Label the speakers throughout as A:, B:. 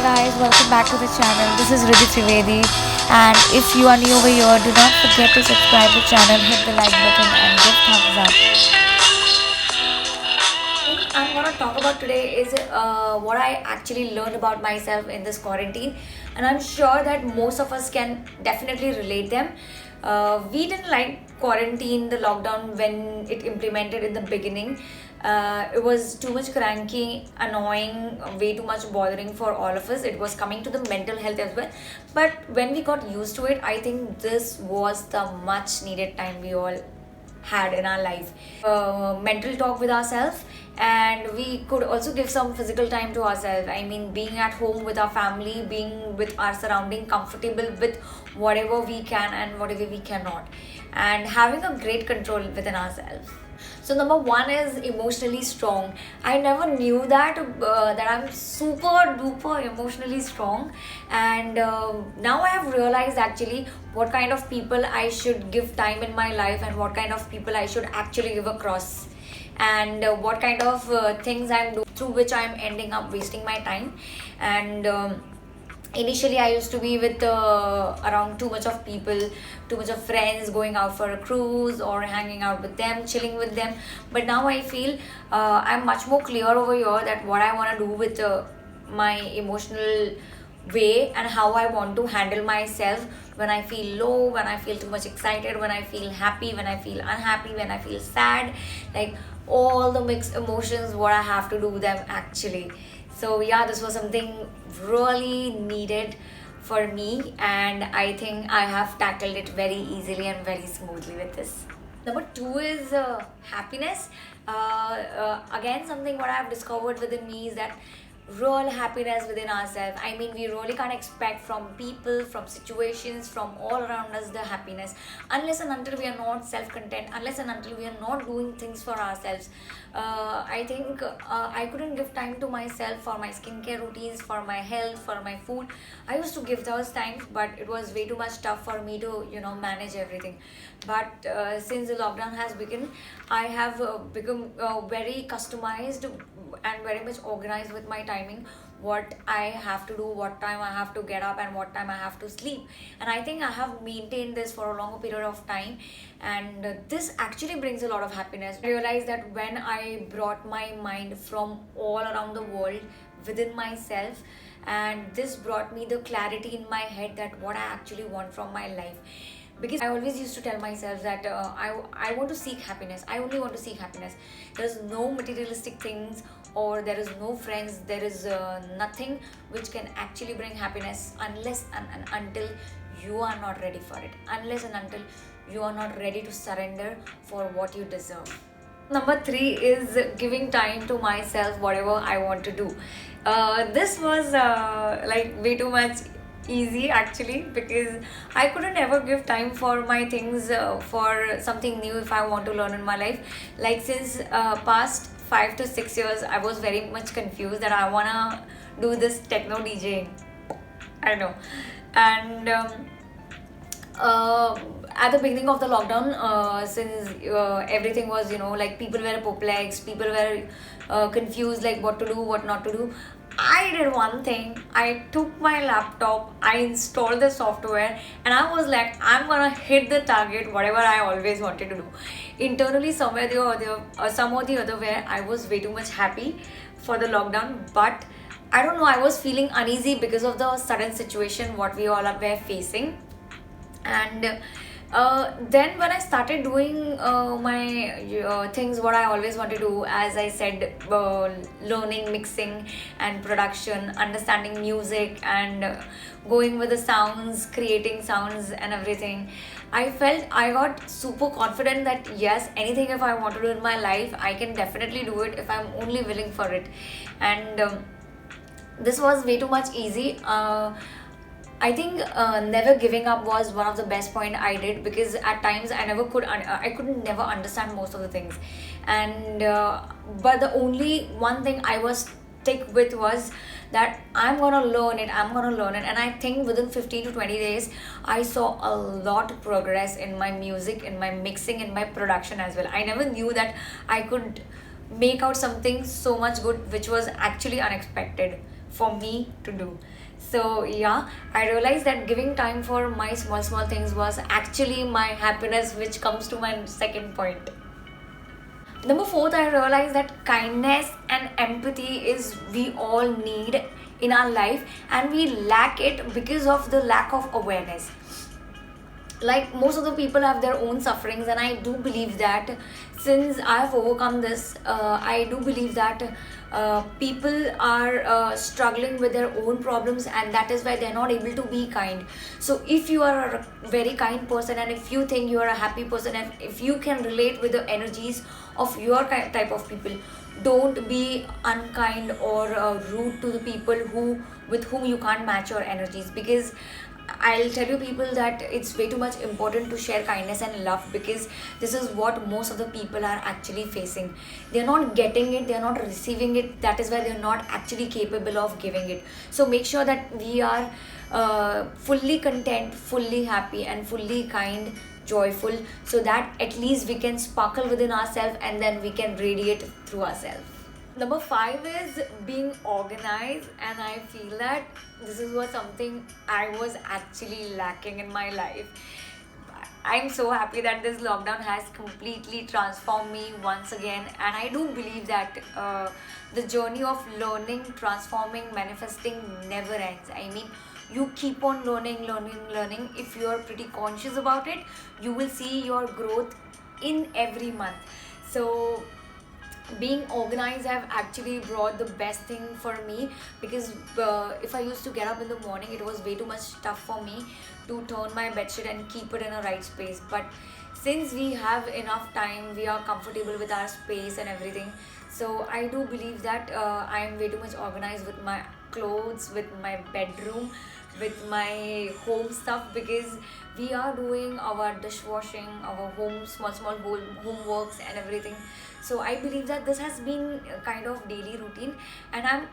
A: guys, welcome back to the channel. This is Riddhi Trivedi, and if you are new over here, do not forget to subscribe the channel, hit the like button and give thumbs up. Thing I'm gonna talk about today is what I actually learned about myself in this quarantine, and I'm sure that most of us can definitely relate them. We didn't like quarantine, the lockdown when it implemented in the beginning. It was too much cranky, annoying, way too much bothering for all of us. It was coming to the mental health as well. But when we got used to it, I think this was the much needed time we all had in our life. Mental talk with ourselves, and we could also give some physical time to ourselves. I mean, being at home with our family, being with our surrounding, comfortable with whatever we can and whatever we cannot, and having a great control within ourselves. So number one is emotionally strong. I never knew that I'm super duper emotionally strong, and now I have realized actually what kind of people I should give time in my life and what kind of people I should actually give across, and what kind of things I'm doing through which I'm ending up wasting my time. And initially I used to be with around too much of people, too much of friends, going out for a cruise or hanging out with them, chilling with them. But now I feel I'm much more clear over here that what I want to do with my emotional way and how I want to handle myself when I feel low, when I feel too much excited, when I feel happy, when I feel unhappy, when I feel sad, like all the mixed emotions, what I have to do with them actually. So yeah, this was something really needed for me, and I think I have tackled it very easily and very smoothly with this. Number two is happiness. Again, something what I have discovered within me is that real happiness within ourselves. I mean, we really can't expect from people, from situations, from all around us the happiness unless and until we are not self-content, unless and until we are not doing things for ourselves. I think I couldn't give time to myself for my skincare routines, for my health, for my food. I used to give those times, but it was way too much tough for me to manage everything. But since the lockdown has begun, I have become very customized and very much organized with my timing, what I have to do, what time I have to get up, and what time I have to sleep. And I think I have maintained this for a longer period of time, and this actually brings a lot of happiness. I realized that when I brought my mind from all around the world within myself, and this brought me the clarity in my head that what I actually want from my life. Because I always used to tell myself that I want to seek happiness. I only want to seek happiness. There's no materialistic things, or there is no friends, there is nothing which can actually bring happiness unless and until you are not ready for it, unless and until you are not ready to surrender for what you deserve. Number three is giving time to myself, whatever I want to do. This was like way too much easy actually, because I couldn't ever give time for my things, for something new if I want to learn in my life. Like since past 5 to 6 years, I was very much confused that I wanna do this techno DJing. I know, and uh, at the beginning of the lockdown, since everything was, like people were perplexed, people were confused, like what to do, what not to do. I did one thing. I took my laptop, I installed the software, and I was like, I'm gonna hit the target, whatever I always wanted to do. Internally, somewhere the other, some or the other way, I was way too much happy for the lockdown, but I don't know, I was feeling uneasy because of the sudden situation what we all were facing. And then when I started doing my things what I always wanted to do, as I said, learning mixing and production, understanding music, and going with the sounds, creating sounds and everything, I felt I got super confident that yes, anything if I want to do in my life, I can definitely do it if I'm only willing for it. And this was way too much easy. I think never giving up was one of the best point I did, because at times I never could I couldn't never understand most of the things, and but the only one thing I was stick with was that I'm gonna learn it, and I think within 15 to 20 days I saw a lot of progress in my music, in my mixing, in my production as well. I never knew that I could make out something so much good, which was actually unexpected for me to do. So yeah, I realized that giving time for my small things was actually my happiness, which comes to my second point. Number fourth, I realized that kindness and empathy is we all need in our life, and we lack it because of the lack of awareness. Like most of the people have their own sufferings, and I do believe that since I have overcome this, I do believe that people are struggling with their own problems, and that is why they're not able to be kind. So if you are a very kind person, and if you think you are a happy person, and if you can relate with the energies of your type of people, don't be unkind or rude to the people who with whom you can't match your energies. Because I'll tell you people that it's way too much important to share kindness and love, because this is what most of the people are actually facing. They're not getting it, they're not receiving it. That is why they're not actually capable of giving it. So make sure that we are fully content, fully happy, and fully kind, joyful, so that at least we can sparkle within ourselves and then we can radiate through ourselves. Number five is being organized, and I feel that this is what something I was actually lacking in my life. I'm so happy that this lockdown has completely transformed me once again, and I do believe that the journey of learning, transforming, manifesting never ends. I mean, you keep on learning. If you are pretty conscious about it, you will see your growth in every month. So being organized have actually brought the best thing for me, because if I used to get up in the morning, it was way too much tough for me to turn my bedsheet and keep it in a right space. But since we have enough time, we are comfortable with our space and everything. So I do believe that I am way too much organized with my clothes, with my bedroom, with my home stuff, because we are doing our dishwashing, our home small homeworks and everything. So I believe that this has been a kind of daily routine, and I'm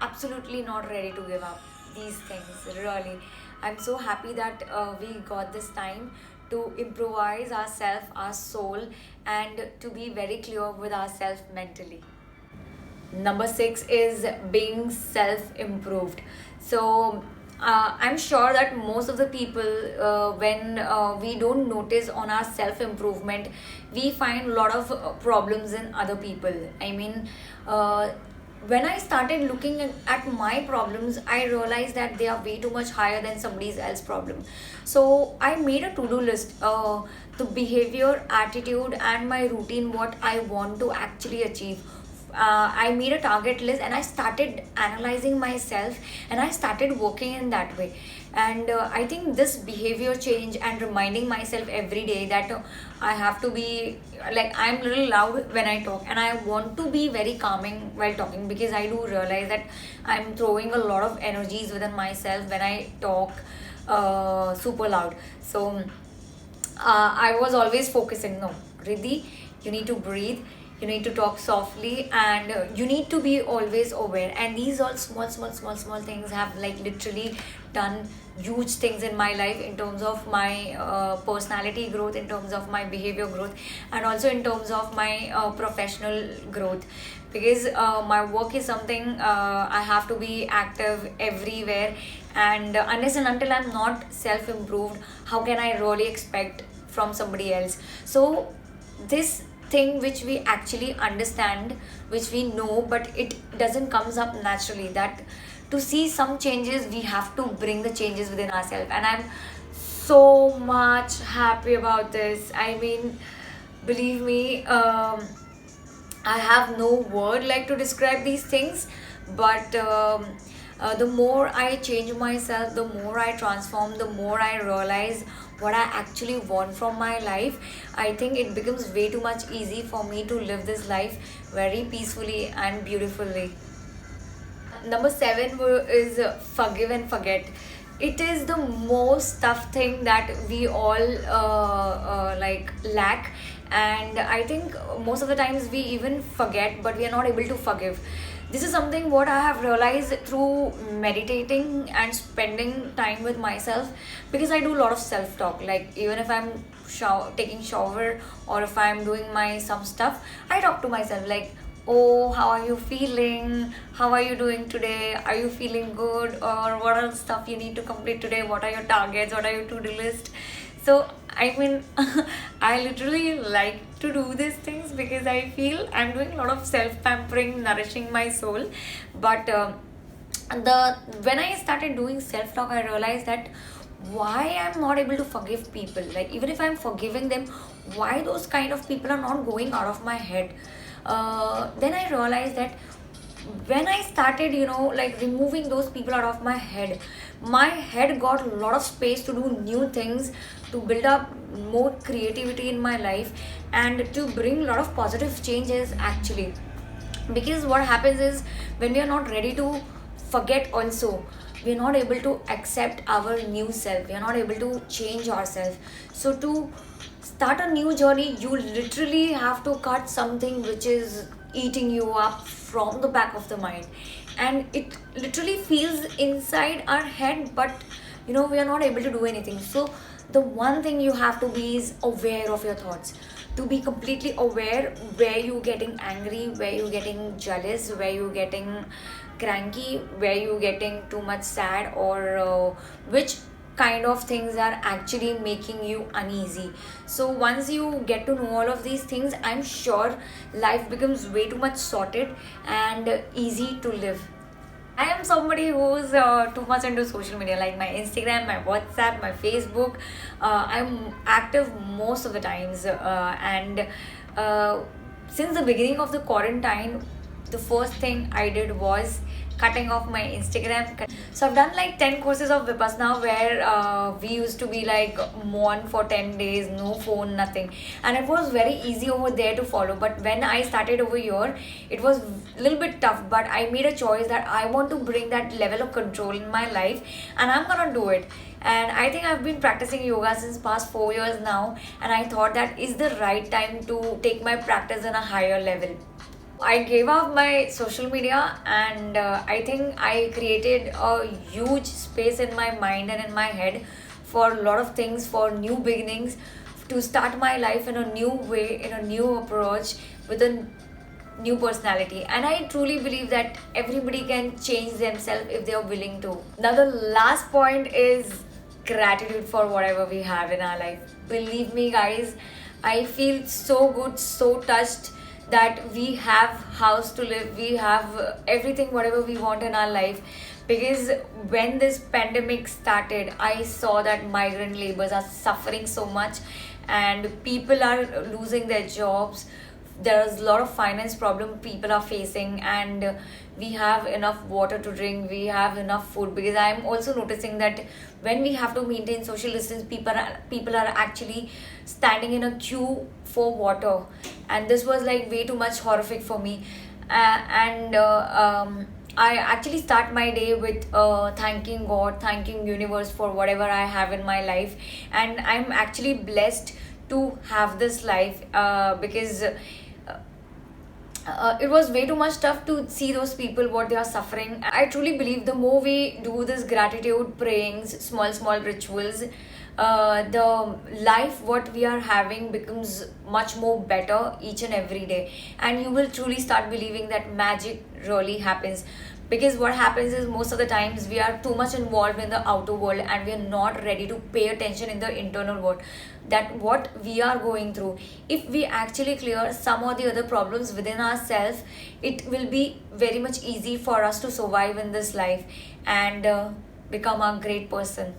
A: absolutely not ready to give up these things. Really, I'm so happy that we got this time to improvise ourselves, our soul, and to be very clear with ourselves mentally. Number six is being self improved. So I'm sure that most of the people, when we don't notice on our self improvement, we find a lot of problems in other people. I mean, when I started looking at my problems, I realized that they are way too much higher than somebody else's problem. So I made a to do list, the behavior, attitude, and my routine, what I want to actually achieve. I made a target list, and I started analyzing myself, and I started working in that way. And I think this behavior change and reminding myself every day that I have to be like, I'm a little loud when I talk, and I want to be very calming while talking, because I do realize that I'm throwing a lot of energies within myself when I talk super loud. So I was always focusing, no, Riddhi, you need to breathe, you need to talk softly, and you need to be always aware. And these all small things have like literally done huge things in my life, in terms of my personality growth, in terms of my behavior growth, and also in terms of my professional growth. Because my work is something, I have to be active everywhere, and unless and until I'm not self improved, how can I really expect from somebody else? So this thing which we actually understand, which we know, but it doesn't comes up naturally, that to see some changes we have to bring the changes within ourselves. And I'm so much happy about this. I mean, believe me, I have no word like to describe these things. But the more I change myself, the more I transform, the more I realize what I actually want from my life. I think it becomes way too much easy for me to live this life very peacefully and beautifully. Number seven is forgive and forget. It is the most tough thing that we all like lack, and I think most of the times we even forget, but we are not able to forgive. This is something what I have realized through meditating and spending time with myself, because I do a lot of self talk. Like even if I'm taking shower, or if I'm doing my some stuff, I talk to myself like, oh, how are you feeling? How are you doing today? Are you feeling good? Or what are the stuff you need to complete today? What are your targets? What are your to-do list? So, I mean, I literally like to do these things because I feel I'm doing a lot of self-pampering, nourishing my soul. But the when I started doing self-talk, I realized that why I'm not able to forgive people. Like even if I'm forgiving them, why those kind of people are not going out of my head. Then I realized that when I started, like removing those people out of my head got a lot of space to do new things, to build up more creativity in my life, and to bring a lot of positive changes actually. Because what happens is when we are not ready to forget, also we are not able to accept our new self, we are not able to change ourselves. So to start a new journey, you literally have to cut something which is eating you up from the back of the mind, and it literally feels inside our head, but we are not able to do anything. So the one thing you have to be is aware of your thoughts, to be completely aware where you getting angry, where you getting jealous, where you getting cranky, where you getting too much sad, or which kind of things are actually making you uneasy. So once you get to know all of these things, I'm sure life becomes way too much sorted and easy to live. I am somebody who's too much into social media, like my Instagram, my WhatsApp, my Facebook. I'm active most of the times, and uh, since the beginning of the quarantine, the first thing I did was cutting off my Instagram. So I've done like 10 courses of Vipassana where we used to be like mourn for 10 days, no phone, nothing. And it was very easy over there to follow. But when I started over here, it was a little bit tough. But I made a choice that I want to bring that level of control in my life, and I'm gonna do it. And I think I've been practicing yoga since past 4 years now, and I thought that is the right time to take my practice in a higher level. I gave up my social media, and I think I created a huge space in my mind and in my head for a lot of things, for new beginnings, to start my life in a new way, in a new approach, with a new personality. And I truly believe that everybody can change themselves if they are willing to. Now, the last point is gratitude for whatever we have in our life. Believe me, guys, I feel so good, so touched that we have house to live, we have everything whatever we want in our life. Because when this pandemic started, I saw that migrant laborers are suffering so much, and people are losing their jobs. There's a lot of finance problem people are facing, and we have enough water to drink, we have enough food. Because I'm also noticing that when we have to maintain social distance, people are actually standing in a queue for water, and this was like way too much horrific for me. And I actually start my day with thanking God, thanking universe for whatever I have in my life. And I'm actually blessed to have this life, because it was way too much tough to see those people what they are suffering. I truly believe the more we do this gratitude prayings, small rituals, the life what we are having becomes much more better each and every day. And you will truly start believing that magic really happens. Because what happens is most of the times we are too much involved in the outer world, and we are not ready to pay attention in the internal world, that what we are going through. If we actually clear some or the other problems within ourselves, it will be very much easy for us to survive in this life, and become a great person.